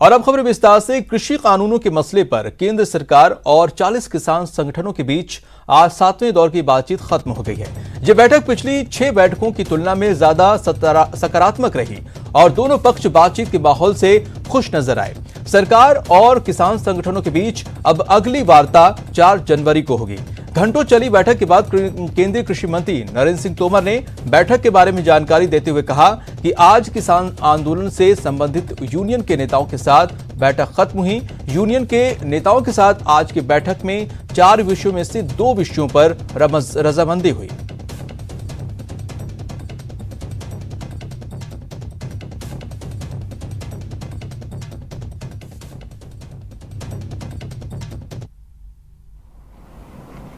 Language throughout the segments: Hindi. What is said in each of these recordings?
और अब खबर विस्तार से। कृषि कानूनों के मसले पर केंद्र सरकार और 40 किसान संगठनों के बीच आज 7वें दौर की बातचीत खत्म हो गई है। ये बैठक पिछली 6 बैठकों की तुलना में ज्यादा सकारात्मक रही और दोनों पक्ष बातचीत के माहौल से खुश नजर आए। सरकार और किसान संगठनों के बीच अब अगली वार्ता 4 जनवरी को होगी। घंटों चली बैठक के बाद केंद्रीय कृषि मंत्री नरेंद्र सिंह तोमर ने बैठक के बारे में जानकारी देते हुए कहा कि आज किसान आंदोलन से संबंधित यूनियन के नेताओं के साथ बैठक खत्म हुई। यूनियन के नेताओं के साथ आज की बैठक में 4 विषयों में से 2 विषयों पर रजामंदी हुई।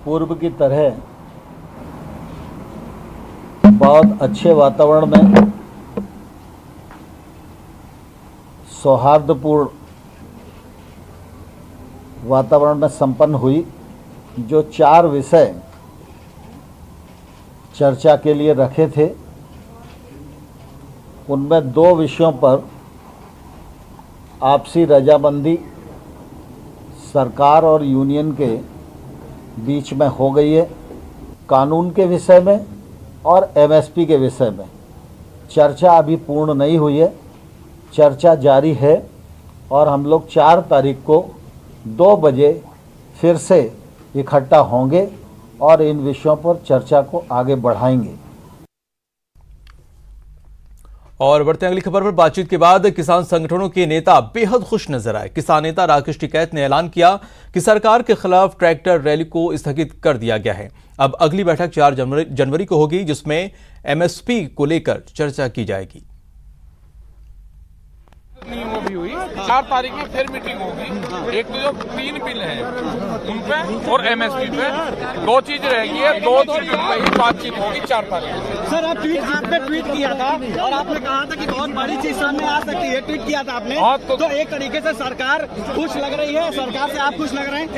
पूर्व की तरह बहुत अच्छे वातावरण में सौहार्दपूर्ण वातावरण में संपन्न हुई। जो 4 विषय चर्चा के लिए रखे थे उनमें 2 विषयों पर आपसी रजामंदी सरकार और यूनियन के बीच में हो गई है। कानून के विषय में और एमएसपी के विषय में चर्चा अभी पूर्ण नहीं हुई है, चर्चा जारी है और हम लोग 4 तारीख को 2 बजे फिर से इकट्ठा होंगे और इन विषयों पर चर्चा को आगे बढ़ाएंगे। और बढ़ते अगली खबर पर। बातचीत के बाद किसान संगठनों के नेता बेहद खुश नजर आए। किसान नेता राकेश टिकैत ने ऐलान किया कि सरकार के खिलाफ ट्रैक्टर रैली को स्थगित कर दिया गया है। अब अगली बैठक 4 जनवरी को होगी, जिसमें एमएसपी को लेकर चर्चा की जाएगी। वो भी हुई 4 तारीख में फिर मीटिंग होगी। एक तो जो 3 बिल हैं उन पे और एमएसपी पे 2 चीज रहेगी है। 2 चीजों पे ही बातचीत होगी 4 तारीख। सर आपने ट्वीट किया था और आपने कहा था कि बहुत बड़ी चीज सामने आ सकती है। ट्वीट किया था आपने। हाँ, तो एक तरीके से सरकार खुश लग रही है। सरकार से आप खुश लग रहे हैं?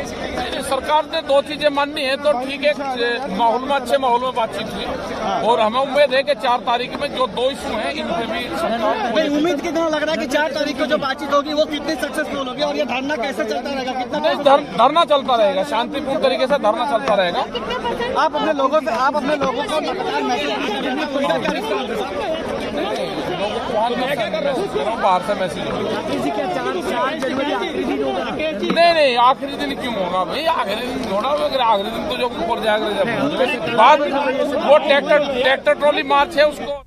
सरकार ने 2 चीजें माननी है तो ठीक है, माहौल में अच्छे माहौल में बातचीत हुई और हमें उम्मीद है कि 4 तारीख में जो 2 इशू हैं इन पे भी सरकार। उम्मीद कितना लग रहा है कि 4 तारीख को जो बातचीत होगी वो कितनी सक्सेसफुल होगी और ये धरना कैसे चलता रहेगा? कितना धरना चलता रहेगा, शांतिपूर्ण तरीके से धरना चलता रहेगा। आप अपने लोगों को लगातार मैसेज बाहर से मैसेज नहीं आखिरी दिन क्यों होगा भाई? आखिरी दिन थोड़ा आखिरी दिन तो जो ऊपर जाएगा बाद वो ट्रैक्टर ट्रॉली मार्च है उसको।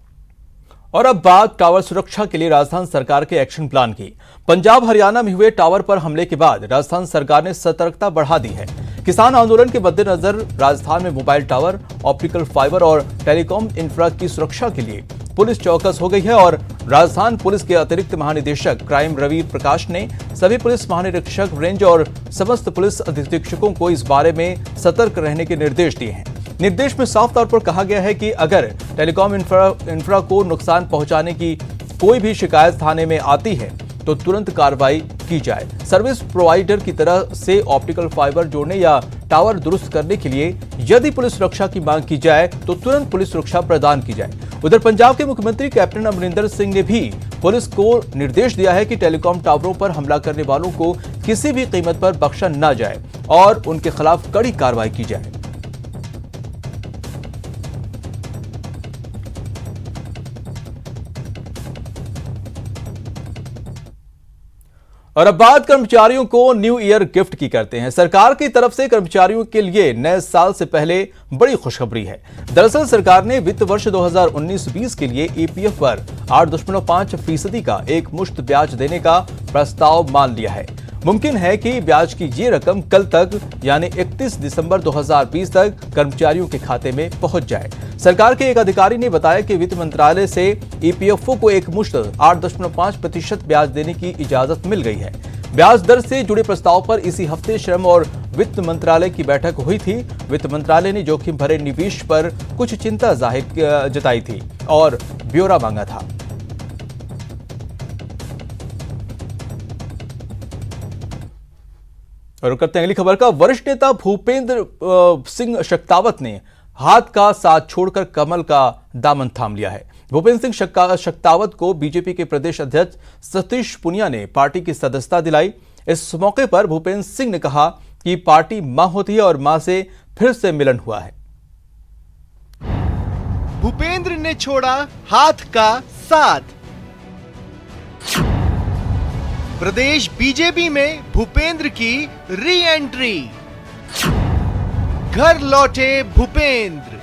और अब बात टावर सुरक्षा के लिए राजस्थान सरकार के एक्शन प्लान की। पंजाब हरियाणा में हुए टावर पर हमले के बाद राजस्थान सरकार ने सतर्कता बढ़ा दी है। किसान आंदोलन के मद्देनजर राजस्थान में मोबाइल टावर, ऑप्टिकल फाइबर और टेलीकॉम इंफ्रा की सुरक्षा के लिए पुलिस चौकस हो गई है और राजस्थान पुलिस के अतिरिक्त महानिदेशक क्राइम रवि प्रकाश ने सभी पुलिस महानिरीक्षक रेंज और समस्त पुलिस अधीक्षकों को इस बारे में सतर्क रहने के निर्देश दिए हैं। निर्देश में साफ तौर पर कहा गया है कि अगर टेलीकॉम इंफ्रा को नुकसान पहुंचाने की कोई भी शिकायत थाने में आती है तो तुरंत कार्रवाई की जाए। सर्विस प्रोवाइडर की तरह से ऑप्टिकल फाइबर जोड़ने या टावर दुरुस्त करने के लिए यदि पुलिस सुरक्षा की मांग की जाए तो तुरंत पुलिस सुरक्षा प्रदान की जाए। उधर पंजाब के मुख्यमंत्री कैप्टन अमरिंदर सिंह ने भी पुलिस को निर्देश दिया है कि टेलीकॉम टावरों पर हमला करने वालों को किसी भी कीमत पर बख्शा न जाए और उनके खिलाफ कड़ी कार्रवाई की जाए। और अब बात कर्मचारियों को न्यू ईयर गिफ्ट की करते हैं। सरकार की तरफ से कर्मचारियों के लिए नए साल से पहले बड़ी खुशखबरी है। दरअसल सरकार ने वित्त वर्ष 2019-20 के लिए ईपीएफ पर 8.5% का एक मुश्त ब्याज देने का प्रस्ताव मान लिया है। मुमकिन है कि ब्याज की ये रकम कल तक यानी 31 दिसंबर 2020 तक कर्मचारियों के खाते में पहुंच जाए। सरकार के एक अधिकारी ने बताया कि वित्त मंत्रालय से ईपीएफओ को एक मुश्त 8.5% ब्याज देने की इजाजत मिल गई है। ब्याज दर से जुड़े प्रस्ताव पर इसी हफ्ते श्रम और वित्त मंत्रालय की बैठक हुई थी। वित्त मंत्रालय ने जोखिम भरे निवेश पर कुछ चिंता जताई थी और ब्यौरा मांगा था। और करते हैं अगली खबर का। वरिष्ठ नेता भूपेंद्र सिंह शक्तावत ने हाथ का साथ छोड़कर कमल का दामन थाम लिया है। भूपेंद्र सिंह शक्तावत को बीजेपी के प्रदेश अध्यक्ष सतीश पूनिया ने पार्टी की सदस्यता दिलाई। इस मौके पर भूपेंद्र सिंह ने कहा कि पार्टी मां होती है और मां से फिर से मिलन हुआ है। भूपेंद्र ने छोड़ा हाथ का साथ। प्रदेश बीजेपी में भूपेंद्र की री एंट्री। घर लौटे भूपेंद्र।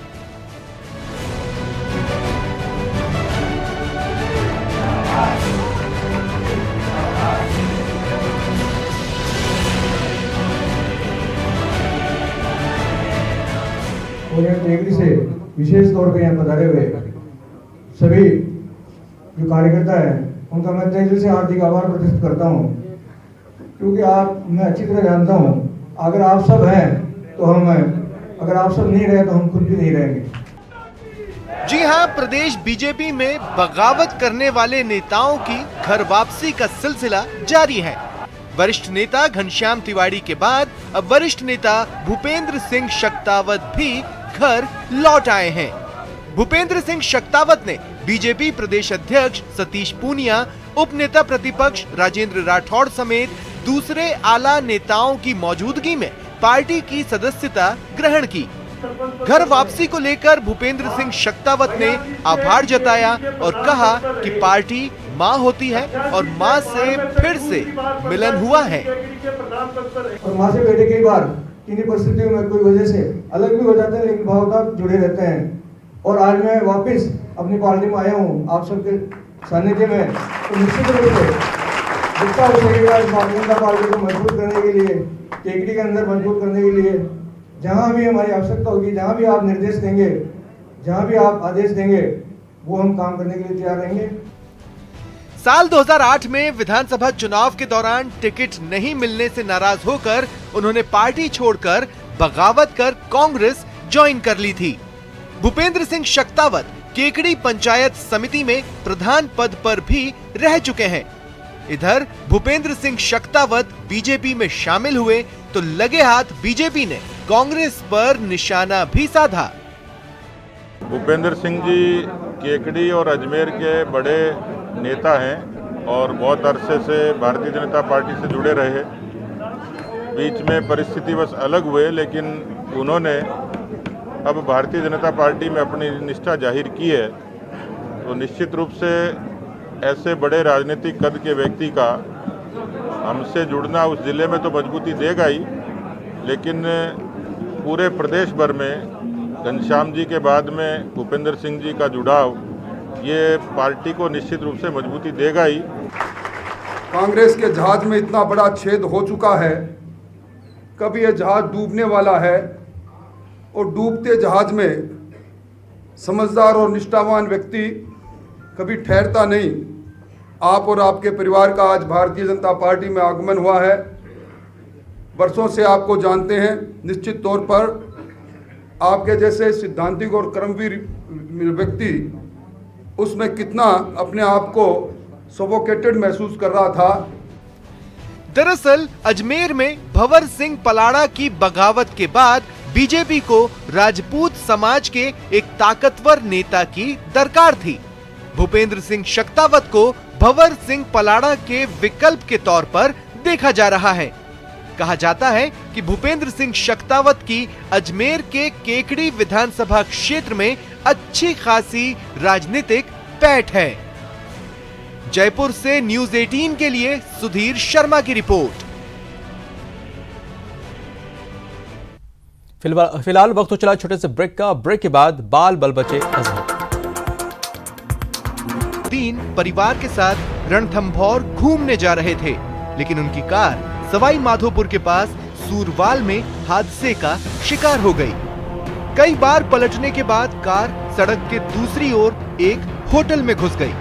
टेकरी से विशेष तौर पे यहाँ पधारे हुए सभी जो कार्यकर्ता हैं उनका मैं तहे दिल से हार्दिक आभार प्रकट करता हूँ, क्योंकि मैं अच्छी तरह जानता हूँ अगर आप सब हैं तो हम हैं, अगर आप सब नहीं रहे तो हम खुद भी नहीं रहेंगे। जी हां, प्रदेश बीजेपी में बगावत करने वाले नेताओं की घर वापसी का सिलसिला जारी है। वरिष्ठ नेता घनश्याम तिवारी के बाद अब वरिष्ठ नेता भूपेंद्र सिंह शक्तावत भी घर लौट आए हैं। भूपेंद्र सिंह शक्तावत ने बीजेपी प्रदेश अध्यक्ष सतीश पूनिया, उप नेता प्रतिपक्ष राजेंद्र राठौड़ समेत दूसरे आला नेताओं की मौजूदगी में पार्टी की सदस्यता ग्रहण की। घर वापसी को लेकर भूपेंद्र सिंह शक्तावत ने आभार जताया और कहा कि पार्टी मां होती है और मां से फिर से मिलन हुआ है। और मां से बेटे कई बार किन्हीं परिस्थितियों में कोई वजह से अलग भी हो जाते हैं, लेकिन भावनात्मक जुड़े रहते हैं। और आज मैं वापस अपनी पार्टी में आया हूँ आप सबके सानिध्य में, तो निश्चित रूप से जितना हो सकेगा भारतीय जनता पार्टी को मजबूत करने के लिए, टेकरी के अंदर मजबूत करने के लिए, जहाँ भी हमारी आवश्यकता होगी, जहाँ भी आप निर्देश देंगे, जहाँ भी आप आदेश देंगे, वो हम काम करने के लिए तैयार रहेंगे। साल 2008 में विधानसभा चुनाव के दौरान टिकट नहीं मिलने से नाराज होकर उन्होंने पार्टी छोड़कर बगावत कर कांग्रेस ज्वाइन कर ली थी। भूपेंद्र सिंह शक्तावत केकड़ी पंचायत समिति में प्रधान पद पर भी रह चुके हैं। इधर भूपेंद्र सिंह शक्तावत बीजेपी में शामिल हुए तो लगे हाथ बीजेपी ने कांग्रेस पर निशाना भी साधा। भूपेंद्र सिंह जी केकड़ी और अजमेर के बड़े नेता हैं और बहुत अरसे से भारतीय जनता पार्टी से जुड़े रहे। बीच में परिस्थिति बस अलग हुए, लेकिन उन्होंने अब भारतीय जनता पार्टी में अपनी निष्ठा जाहिर की है। तो निश्चित रूप से ऐसे बड़े राजनीतिक कद के व्यक्ति का हमसे जुड़ना उस जिले में तो मजबूती देगा ही, लेकिन पूरे प्रदेश भर में घनश्याम जी के बाद में भूपेंद्र सिंह जी का जुड़ाव ये पार्टी को निश्चित रूप से मजबूती देगा ही। कांग्रेस के जहाज में इतना बड़ा छेद हो चुका है, कभी यह जहाज डूबने वाला है और डूबते जहाज में समझदार और निष्ठावान व्यक्ति कभी ठहरता नहीं। आप और आपके परिवार का आज भारतीय जनता पार्टी में आगमन हुआ है। वर्षों से आपको जानते हैं, निश्चित तौर पर आपके जैसे सिद्धांतिक और कर्मवीर व्यक्ति उसमें कितना अपने आप को सफोकेटेड महसूस कर रहा था। दरअसल अजमेर में भंवर सिंह पलाड़ा की बगावत के बाद बीजेपी को राजपूत समाज के एक ताकतवर नेता की दरकार थी। भूपेंद्र सिंह शक्तावत को भंवर सिंह पलाड़ा के विकल्प के तौर पर देखा जा रहा है। कहा जाता है कि भूपेंद्र सिंह शक्तावत की अजमेर के केकड़ी विधानसभा क्षेत्र में अच्छी खासी राजनीतिक पैठ है। जयपुर से न्यूज 18 के लिए सुधीर शर्मा की रिपोर्ट। फिलहाल वक्त तो चला छोटे से ब्रेक का। ब्रेक के बाद बाल बल बचे अजहर। तीन परिवार के साथ रणथंभौर घूमने जा रहे थे, लेकिन उनकी कार सवाई माधोपुर के पास सूरवाल में हादसे का शिकार हो गई। कई बार पलटने के बाद कार सड़क के दूसरी ओर एक होटल में घुस गई।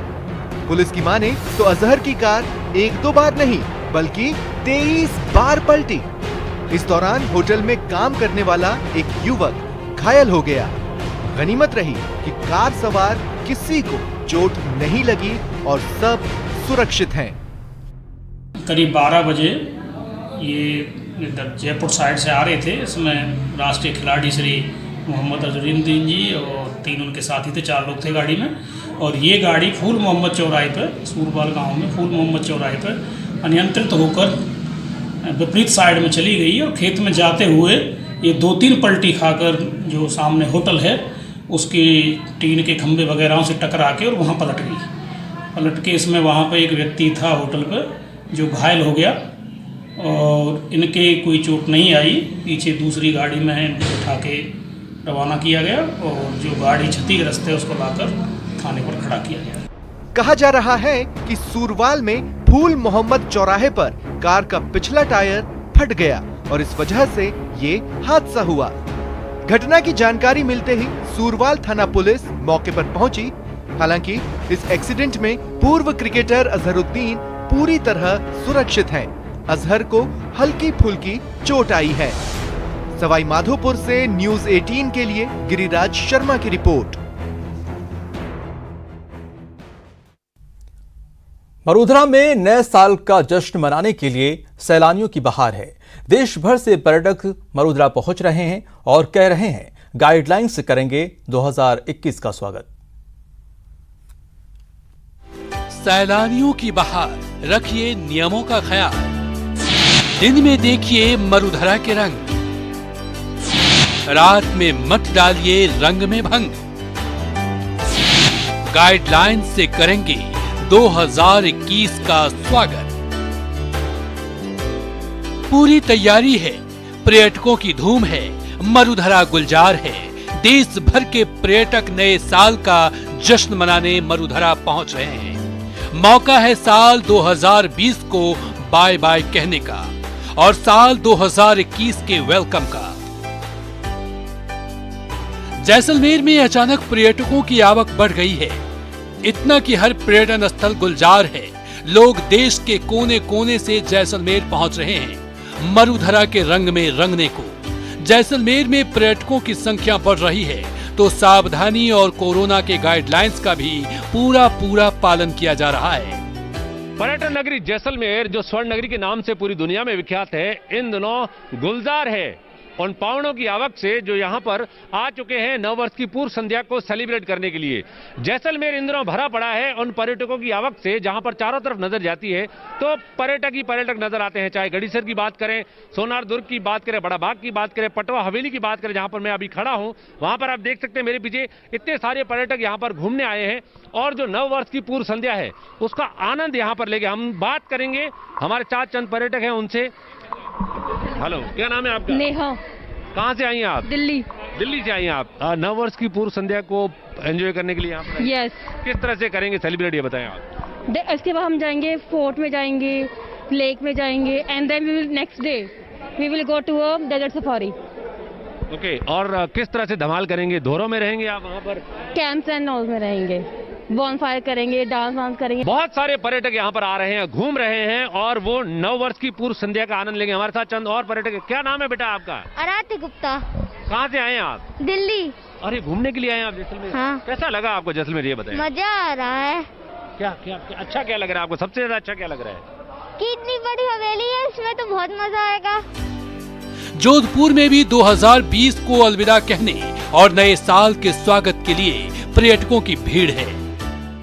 पुलिस की माने तो अजहर की कार एक दो बार नहीं बल्कि 23 बार पलटी। इस दौरान होटल में काम करने वाला एक युवक घायल हो गया। गनीमत रही कि कार सवार किसी को चोट नहीं लगी और सब सुरक्षित हैं। करीब 12 बजे ये इधर जयपुर साइड से आ रहे थे। इसमें राष्ट्रीय खिलाड़ी श्री मोहम्मद अजहरुद्दीन जी और 3 उनके साथी थे, 4 लोग थे गाड़ी में। और ये गाड़ी फूल मोहम्मद चौराहे पर, सूरबाल गांव में फूल मोहम्मद चौराहे पर अनियंत्रित होकर विपरीत साइड में चली गई और खेत में जाते हुए ये 2-3 पलटी खाकर जो सामने होटल है उसकी टीन के खंभे वगैरह से टकरा के और वहाँ पलट गई। पलट के इसमें वहाँ पर एक व्यक्ति था होटल पर जो घायल हो गया और इनके कोई चोट नहीं आई। पीछे दूसरी गाड़ी में इनको उठा के रवाना किया गया और जो गाड़ी क्षतिग्रस्त है उसको लाकर थाने पर खड़ा किया गया। कहा जा रहा है कि सूरवाल में फूल मोहम्मद चौराहे पर कार का पिछला टायर फट गया और इस वजह से ये हादसा हुआ। घटना की जानकारी मिलते ही सूरवाल थाना पुलिस मौके पर पहुंची। हालांकि इस एक्सीडेंट में पूर्व क्रिकेटर अजहरुद्दीन पूरी तरह सुरक्षित हैं। अजहर को हल्की फुल्की चोट आई है। सवाई माधोपुर से न्यूज़ 18 के लिए गिरिराज शर्मा की रिपोर्ट। मरुधरा में नए साल का जश्न मनाने के लिए सैलानियों की बहार है। देश भर से पर्यटक मरुधरा पहुंच रहे हैं और कह रहे हैं गाइडलाइन से करेंगे 2021 का स्वागत। सैलानियों की बहार, रखिए नियमों का ख्याल। दिन में देखिए मरुधरा के रंग, रात में मत डालिए रंग में भंग। गाइडलाइन से करेंगे 2021 का स्वागत। पूरी तैयारी है, पर्यटकों की धूम है, मरुधरा गुलजार है। देश भर के पर्यटक नए साल का जश्न मनाने मरुधरा पहुंच रहे हैं। मौका है साल 2020 को बाय बाय कहने का और साल 2021 के वेलकम का। जैसलमेर में अचानक पर्यटकों की आवक बढ़ गई है। इतना कि हर पर्यटन स्थल गुलजार है। लोग देश के कोने कोने से जैसलमेर पहुंच रहे हैं मरुधरा के रंग में रंगने को। जैसलमेर में पर्यटकों की संख्या बढ़ रही है तो सावधानी और कोरोना के गाइडलाइंस का भी पूरा पालन किया जा रहा है। पर्यटन नगरी जैसलमेर जो स्वर्ण नगरी के नाम से पूरी दुनिया में विख्यात है, इन दिनों गुलजार है। उन पावनों की आवक से जो यहाँ पर आ चुके हैं नव वर्ष की पूर्व संध्या को सेलिब्रेट करने के लिए। जैसलमेर इन दिनों भरा पड़ा है उन पर्यटकों की आवक से, जहाँ पर चारों तरफ नजर जाती है तो पर्यटक ही पर्यटक नजर आते हैं। चाहे गढ़ीसर की बात करें, सोनार दुर्ग की बात करें, बड़ा बाग की बात करें, पटवा हवेली की बात करें, जहाँ पर मैं अभी खड़ा हूँ, वहाँ पर आप देख सकते हैं मेरे पीछे इतने सारे पर्यटक यहाँ पर घूमने आए हैं और जो नव वर्ष की पूर्व संध्या है उसका आनंद यहाँ पर लेके हम बात करेंगे। हमारे साथ चंद पर्यटक हैं, उनसे। हेलो, क्या नाम है आपका? नेहा। कहाँ से आई हैं आप? दिल्ली। दिल्ली से आई हैं आप। नव वर्ष की पूर्व संध्या को एंजॉय करने के लिए यहाँ पर? यस। किस तरह से करेंगे सेलिब्रेट, ये बताएं आप। इसके बाद हम जाएंगे फोर्ट में, जाएंगे लेक में जाएंगे and then we will next day we will go to a desert safari. Okay, और किस तरह से धमाल करेंगे? धोरों में रहेंगे आप वहाँ पर? कैंप्स एंड ऑल में रहेंगे, बॉनफायर करेंगे, डांस करेंगे। बहुत सारे पर्यटक यहाँ पर आ रहे हैं, घूम रहे हैं और वो नव वर्ष की पूर्व संध्या का आनंद लेंगे। हमारे साथ चंद और पर्यटक। क्या नाम है बेटा आपका? आराध्य गुप्ता। कहाँ से आए हैं आप? दिल्ली। अरे, घूमने के लिए आए हैं आप जैसलमेर? हाँ। कैसा लगा आपको जैसलमेर, ये बताएं। मजा आ रहा है। क्या अच्छा क्या लग रहा है आपको? सबसे ज्यादा अच्छा क्या लग रहा है? कि इतनी बड़ी हवेली है, इसमें तो बहुत मजा आएगा। जोधपुर में भी 2020 को अलविदा कहने और नए साल के स्वागत के लिए पर्यटकों की भीड़ है।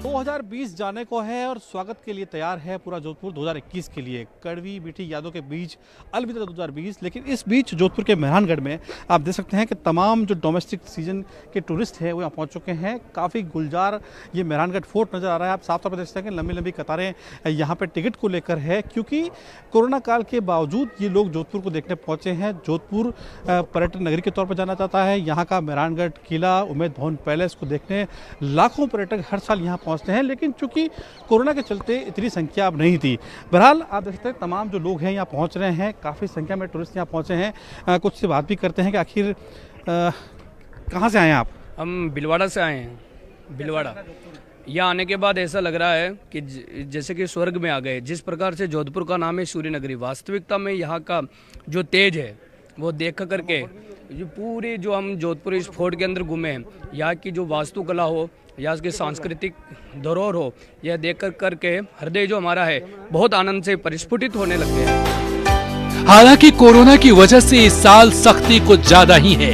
2020 जाने को है और स्वागत के लिए तैयार है पूरा जोधपुर 2021 के लिए। कड़वी मीठी यादों के बीच अलविदा 2020। लेकिन इस बीच जोधपुर के मेहरानगढ़ में आप देख सकते हैं कि तमाम जो डोमेस्टिक सीजन के टूरिस्ट हैं वो यहाँ पहुँच चुके हैं। काफ़ी गुलजार ये मेहरानगढ़ फोर्ट नज़र आ रहा है। आप साफ तौर पर देख सकते हैं कि लंबी लंबी कतारें यहाँ पर टिकट को लेकर है, क्योंकि कोरोना काल के बावजूद ये लोग जोधपुर को देखने पहुँचे हैं। जोधपुर पर्यटन नगरी के तौर पर जाना जाता है। यहाँ का मेहरानगढ़ किला, उम्मेद भवन पैलेस को देखने लाखों पर्यटक हर साल यहाँ पहुँचते हैं, लेकिन चूंकि कोरोना के चलते इतनी संख्या अब नहीं थी। बहरहाल आप देख सकते हैं तमाम जो लोग हैं यहाँ पहुँच रहे हैं, काफ़ी संख्या में टूरिस्ट यहाँ पहुँचे हैं। कुछ से बात भी करते हैं कि आखिर कहाँ से आए हैं आप? हम भिलवाड़ा से आए हैं। भिलवाड़ा यहाँ आने के बाद ऐसा लग रहा है कि जैसे कि स्वर्ग में आ गए। जिस प्रकार से जोधपुर का नाम है सूर्य नगरी, वास्तविकता में यहाँ का जो तेज है वो देख करके जो पूरे जो हम जोधपुर इस फोर्ट के अंदर घूमे हैं, यहाँ की जो वास्तुकला हो या उसकी सांस्कृतिक धरोहर हो, यह देख करके हृदय जो हमारा है बहुत आनंद से परिस्फुटित होने लग गया है। हालांकि कोरोना की वजह से इस साल सख्ती कुछ ज्यादा ही है।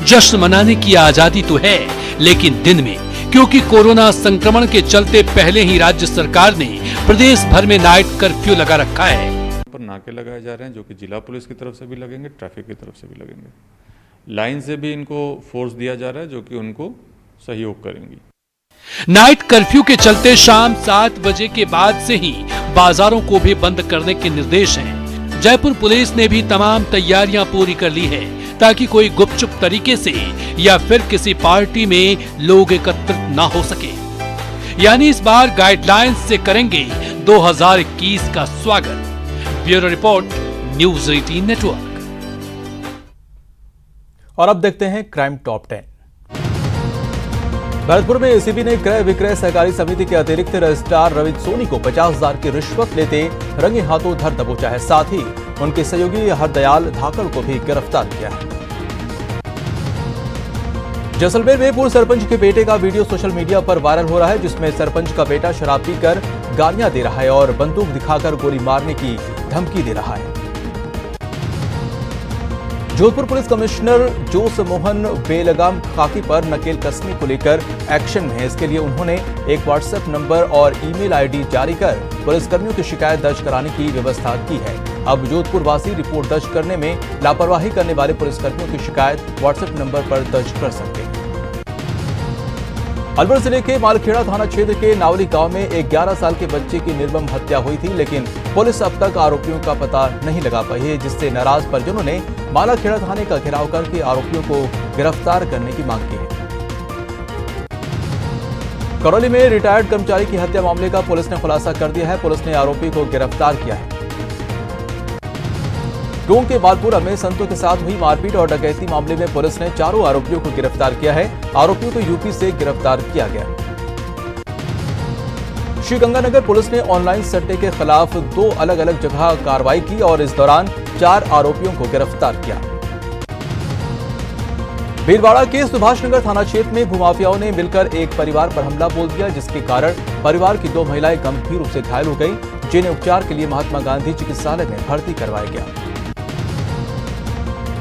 जश्न मनाने की आजादी तो है, लेकिन दिन में, क्योंकि कोरोना संक्रमण के चलते पहले ही राज्य सरकार ने प्रदेश भर में नाइट कर्फ्यू लगा रखा है। पर नाके लगाए जा रहे हैं, जो कि जिला पुलिस की तरफ से भी लगेंगे, ट्रैफिक की तरफ से भी लगेंगे। लाइन से भी इनको फोर्स दिया जा रहा है, जो कि उनको सहयोग करेंगी। नाइट कर्फ्यू के चलते शाम 7 बजे के बाद से ही बाजारों को भी बंद करने के निर्देश हैं। जयपुर पुलिस ने भी तमाम तैयारियां पूरी कर ली है, ताकि कोई गुपचुप तरीके से या फिर किसी पार्टी में लोग एकत्रित ना हो सके। यानी इस बार गाइडलाइंस से करेंगे 2021 का स्वागत। Bureau report, news 18 network. और अब देखते हैं क्राइम टॉप 10। भरतपुर में एसीबी ने क्रय विक्रय सहकारी समिति के अतिरिक्त रजिस्ट्रार रवित सोनी को 50,000 की रिश्वत लेते रंगे हाथों धर दबोचा है। साथ ही उनके सहयोगी हरदयाल धाकड़ को भी गिरफ्तार किया है। जैसलमेर में पूर्व सरपंच के बेटे का वीडियो सोशल मीडिया पर वायरल हो रहा है, जिसमें सरपंच का बेटा शराब पीकर गालियां दे रहा है और बंदूक दिखाकर गोली मारने की धमकी दे रहा है। जोधपुर पुलिस कमिश्नर जोस मोहन बेलगाम खाकी पर नकेल कसने को लेकर एक्शन में है। इसके लिए उन्होंने एक व्हाट्सएप नंबर और ईमेल आईडी जारी कर पुलिसकर्मियों की शिकायत दर्ज कराने की व्यवस्था की है। अब जोधपुर वासी रिपोर्ट दर्ज करने में लापरवाही करने वाले पुलिसकर्मियों की शिकायत व्हाट्सएप नंबर पर दर्ज कर सकते हैं। अलवर जिले के मालखेड़ा थाना क्षेत्र के नावली गांव में एक 11 साल के बच्चे की निर्मम हत्या हुई थी, लेकिन पुलिस अब तक आरोपियों का पता नहीं लगा पाई है, जिससे नाराज परिजनों ने मालखेड़ा थाने का घेराव करके आरोपियों को गिरफ्तार करने की मांग की है। करौली में रिटायर्ड कर्मचारी की हत्या मामले का पुलिस ने खुलासा कर दिया है। पुलिस ने आरोपी को गिरफ्तार किया है। टोंक के बालपुरा में संतों के साथ हुई मारपीट और डकैती मामले में पुलिस ने चारों आरोपियों को गिरफ्तार किया है। आरोपियों को यूपी से गिरफ्तार किया गया। श्रीगंगानगर पुलिस ने ऑनलाइन सट्टे के खिलाफ 2 अलग अलग जगह कार्रवाई की और इस दौरान 4 आरोपियों को गिरफ्तार किया। भीलवाड़ा के सुभाष नगर थाना क्षेत्र में भूमाफियाओं ने मिलकर एक परिवार पर हमला बोल दिया, जिसके कारण परिवार की 2 महिलाएं गंभीर रूप से घायल हो गईं, जिन्हें उपचार के लिए महात्मा गांधी चिकित्सालय में भर्ती करवाया गया।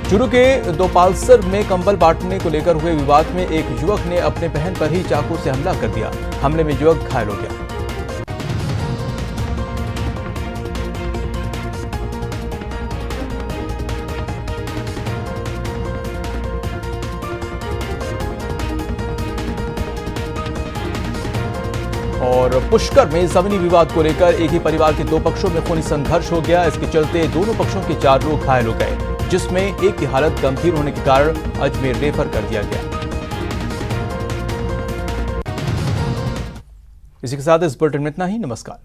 चूरू के दोपालसर में कंबल बांटने को लेकर हुए विवाद में एक युवक ने अपने बहन पर ही चाकू से हमला कर दिया। हमले में युवक घायल हो गया। और पुष्कर में जमीनी विवाद को लेकर एक ही परिवार के 2 पक्षों में खूनी संघर्ष हो गया। इसके चलते दोनों पक्षों के 4 लोग घायल हो गए, जिसमें एक की हालत गंभीर होने के कारण अजमेर रेफर कर दिया गया। इसी के साथ इस बुलेटिन में इतना ही। नमस्कार।